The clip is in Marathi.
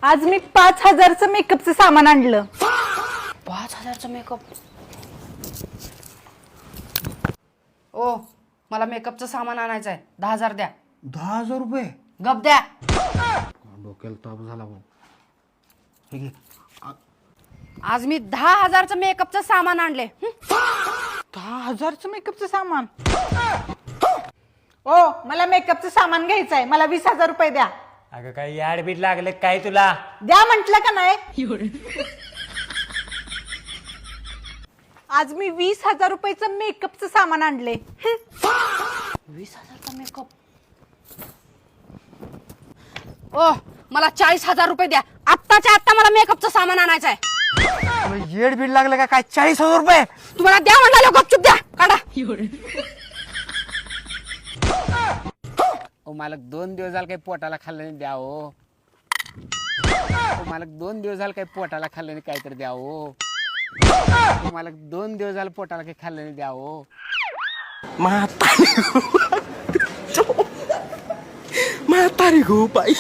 आज मी 5,000चं मेकअपचं सामान आणलं. 5,000चा मेकअप. ओ मला मेकअपचं सामान आणायचं आहे. 10,000 द्या. 10,000 रुपये? गप द्या. डोक्याला ताप झाला भाऊ. हे घे. आज मी 10,000चं मेकअपचं सामान आणले. 10,000चं मेकअपचं सामान. ओ मला मेकअपचं सामान घ्यायचं आहे. मला 20,000 रुपये द्या. अगं काही याडबीट लागले काय तुला? द्या म्हंटल का नाही. आज मी 20,000 रुपयाचं मेकअपचं सामान आणले. 20,000चा मेकअप. ओ मला 40,000 रुपये द्या. आत्ताच्या आत्ता मला मेकअपचं सामान आणायचं आहे. येडबीड लागलं का काय? 40,000 रुपये? तुम्हाला द्या म्हणाले, गपचूप द्या. काढा. ओ मालक 2 दिवस झालं काही पोटाला खाल्लं नाही द्या ओ. मालक 2 दिवस झालं काही पोटाला खाल्लं नाही काहीतरी द्या ओ. मालक 2 दिवस झालं पोटाला काही खाल्लं नाही द्या ओ. म्हातारी गो बाई.